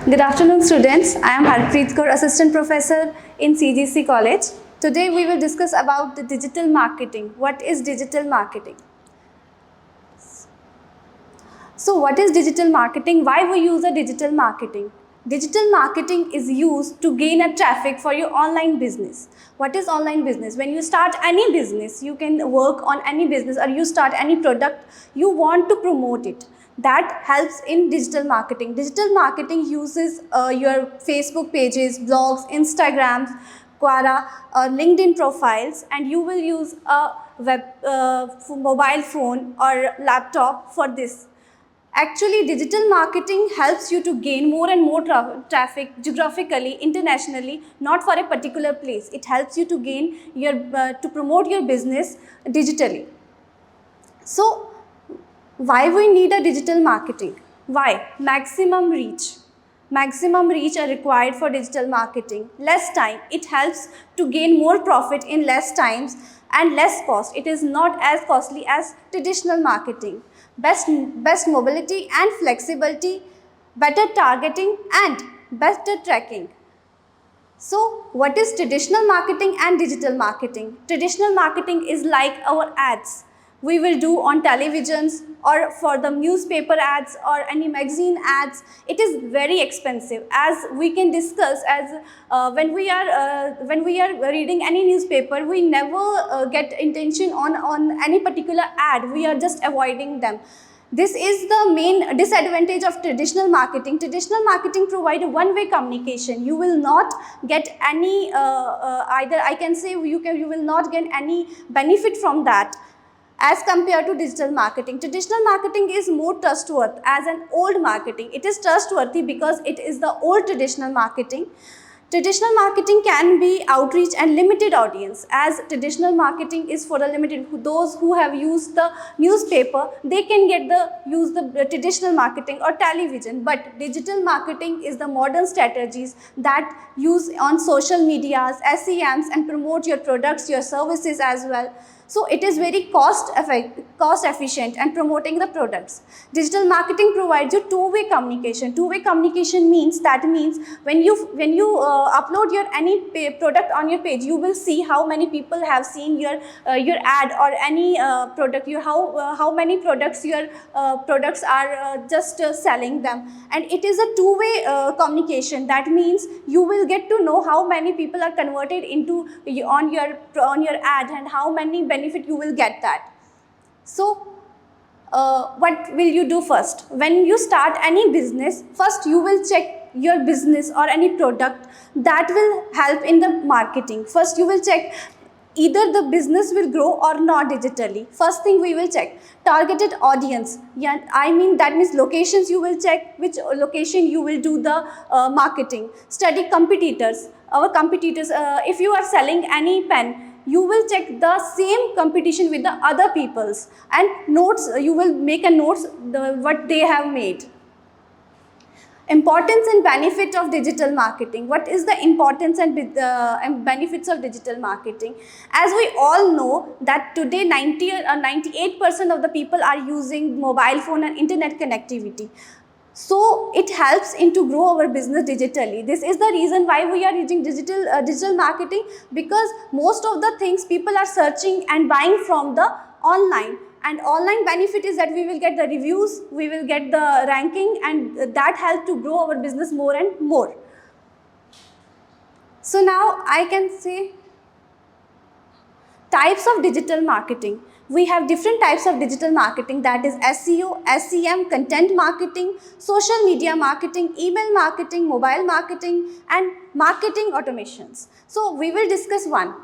Good afternoon, students. I am Harpreet Kaur, Assistant Professor in CGC College. Today we will discuss about the digital marketing. What is digital marketing? So what is digital marketing? Why we use a digital marketing? Digital marketing is used to gain a traffic for your online business. What is online business? When you start any business, you can work on any business or you start any product, you want to promote it. That helps in digital marketing. Digital marketing uses your Facebook pages, blogs, Instagrams, Quora, LinkedIn profiles, and you will use a mobile phone or laptop for this. Actually, digital marketing helps you to gain more and more traffic geographically, internationally, not for a particular place. It helps you to gain your to promote your business digitally. So, why we need a digital marketing? Why? Maximum reach. Maximum reach are required for digital marketing. Less time. It helps to gain more profit in less times and less cost. It is not as costly as traditional marketing. Best mobility and flexibility, better targeting and better tracking. So, what is traditional marketing and digital marketing? Traditional marketing is like our ads we will do on televisions or for the newspaper ads or any magazine ads. It is very expensive, as we can discuss. As when we are reading any newspaper, we never get intention on any particular ad. We are just avoiding them. This is the main disadvantage of traditional marketing. Traditional marketing provides a one-way communication. You will not get any either I can say you will not get any benefit from that as compared to digital marketing. Traditional marketing is more trustworthy as an old marketing. It is trustworthy because it is the old traditional marketing. Traditional marketing can be outreach and limited audience, as traditional marketing is for the limited. Those who have used the newspaper, they can use the traditional marketing or television. But digital marketing is the modern strategies that use on social medias, SEMs, and promote your products, your services as well. So it is very cost efficient and promoting the products. Digital marketing provides you two-way communication. Two-way communication means when you upload your any product on your page, you will see how many people have seen your ad or any product. How many products your products are just selling them, and it is a two-way communication. That means you will get to know how many people are converted into on your ad and how many benefit you will get that. So what will you do first? When you start any business, first you will check your business or any product that will help in the marketing. First you will check either the business will grow or not digitally. First thing we will check targeted audience. Yeah, I mean that means locations. You will check which location you will do the marketing. Study competitors. Our competitors. If you are selling any pen, you will check the same competition with the other people's, and notes. You will make a notes what they have made. Importance and benefit of digital marketing. What is the importance and benefits of digital marketing? As we all know that today 98% of the people are using mobile phone and internet connectivity. So it helps to grow our business digitally. This is the reason why we are using digital marketing, because most of the things people are searching and buying from the online. And online benefit is that we will get the reviews, we will get the ranking, and that helps to grow our business more and more. So now I can say types of digital marketing. We have different types of digital marketing, that is SEO, SEM, content marketing, social media marketing, email marketing, mobile marketing, and marketing automations. So we will discuss one,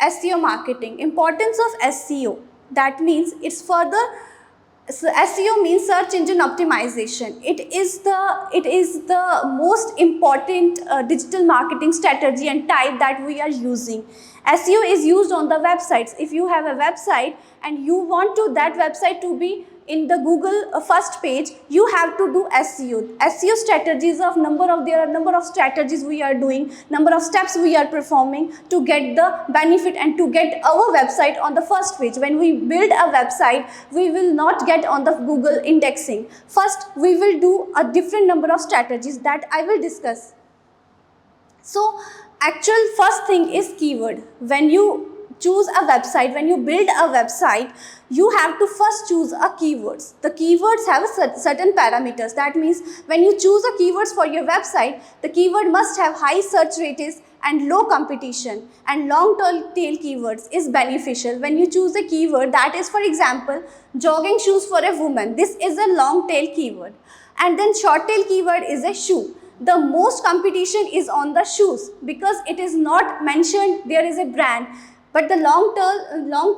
SEO marketing. Importance of SEO. That means it's further. So SEO means search engine optimization. It is the most important digital marketing strategy and type that we are using. SEO is used on the websites. If you have a website and you want that website to be in the Google first page, you have to do SEO. SEO strategies of there are number of strategies we are doing, number of steps we are performing to get the benefit and to get our website on the first page. When we build a website, we will not get on the Google indexing. First, we will do a different number of strategies that I will discuss. So, actual first thing is keyword. When you choose a website, when you build a website, you have to first choose a keywords. The keywords have a certain parameters. That means when you choose a keywords for your website, the keyword must have high search rates and low competition, and long tail keywords is beneficial. When you choose a keyword that is, for example, jogging shoes for a woman, this is a long tail keyword. And then short tail keyword is a shoe. The most competition is on the shoes because it is not mentioned there is a brand. But the long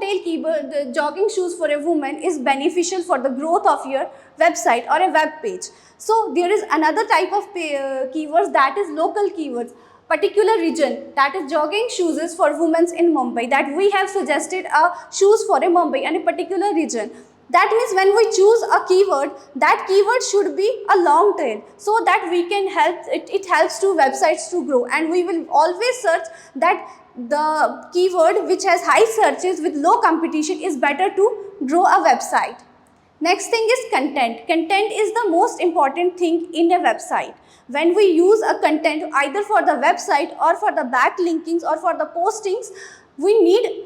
tail keyword, the jogging shoes for a woman, is beneficial for the growth of your website or a web page. So there is another type of keywords, that is local keywords. Particular region, that is jogging shoes is for women in Mumbai, that we have suggested shoes for a Mumbai and a particular region. That means when we choose a keyword, that keyword should be a long tail, so that we can help, it helps to websites to grow, and we will always search that the keyword which has high searches with low competition is better to grow a website. Next thing is content. Content is the most important thing in a website. When we use a content either for the website or for the backlinkings or for the postings, we need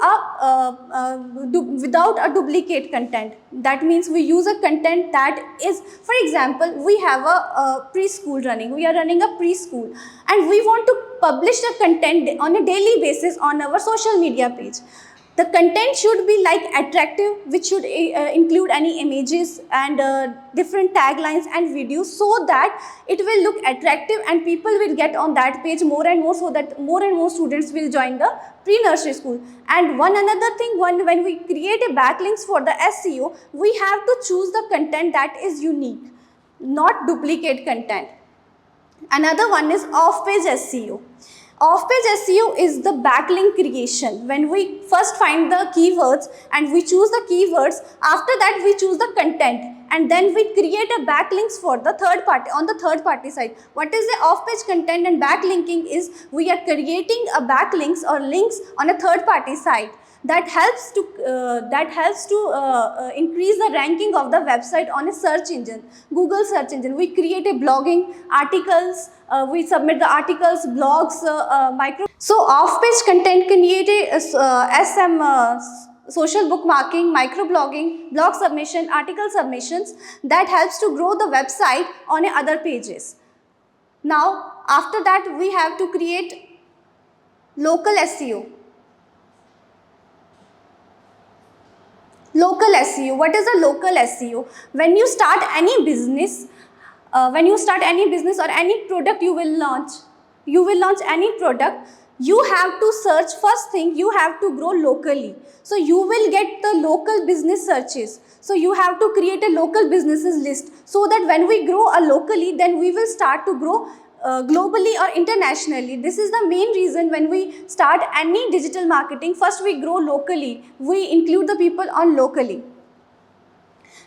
without a duplicate content. That means we use a content that is, for example, we have a preschool running. We are running a preschool and we want to publish the content on a daily basis on our social media page. The content should be like attractive, which should include any images and different taglines and videos, so that it will look attractive and people will get on that page more and more, so that more and more students will join the pre-nursery school. And one another thing, when we create a backlinks for the SEO, we have to choose the content that is unique, not duplicate content. Another one is off-page SEO. Off-page SEO is the backlink creation. When we first find the keywords and we choose the keywords, after that we choose the content, and then we create a backlinks for the third party, on the third party side. What is the off-page content and backlinking is, we are creating a backlinks or links on a third party site. That helps to increase the ranking of the website on a search engine, Google search engine. We create a blogging articles, we submit the articles, blogs, micro. So off-page content create a social bookmarking, microblogging, blog submission, article submissions, that helps to grow the website on other pages. Now after that we have to create local SEO. Local SEO. What is a local SEO? When you start any business, or any product you will launch any product, you have to search, first thing you have to grow locally. So you will get the local business searches. So you have to create a local businesses list, so that when we grow locally, then we will start to grow globally or internationally. This is the main reason when we start any digital marketing, first we grow locally, we include the people on locally.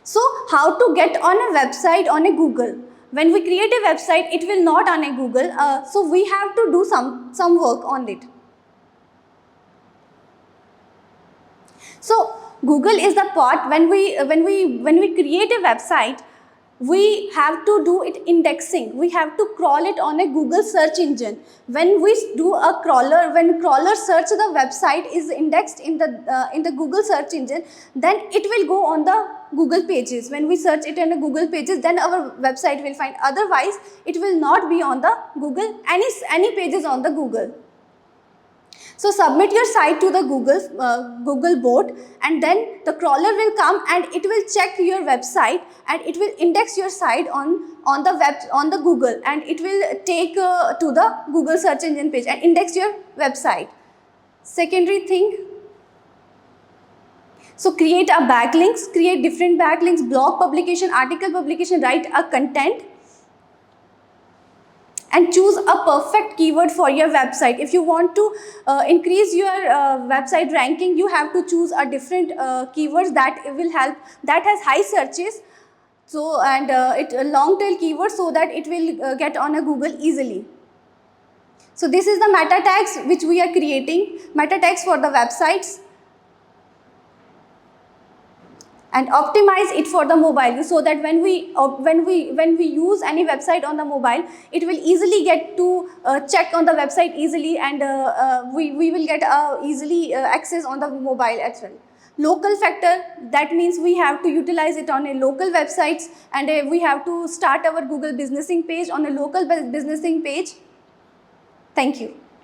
So how to get on a website on a Google? When we create a website, it will not on a Google, so we have to do some work on it. So Google is the part, when we create a website, we have to do it indexing. We have to crawl it on a Google search engine. When we do a crawler, when crawler search the website is indexed in the Google search engine, then it will go on the Google pages. When we search it in the Google pages, then our website will find. Otherwise, it will not be on the Google, any pages on the Google. So submit your site to the Google bot, and then the crawler will come and it will check your website and it will index your site on the Google, and it will take to the Google search engine page and index your website. Secondary thing. So create a backlinks, create different backlinks, blog publication, article publication, write a content. and choose a perfect keyword for your website. If you want to increase your website ranking, you have to choose a different keywords that will help, that has high searches, so and it a long tail keyword, so that it will get on a Google easily. So this is the meta tags which we are creating, meta tags for the websites, and optimize it for the mobile, so that when we use any website on the mobile, it will easily get to check on the website easily, and we will get easily access on the mobile as well. Local factor, that means we have to utilize it on a local websites, and we have to start our Google businessing page on a local businessing page. Thank you.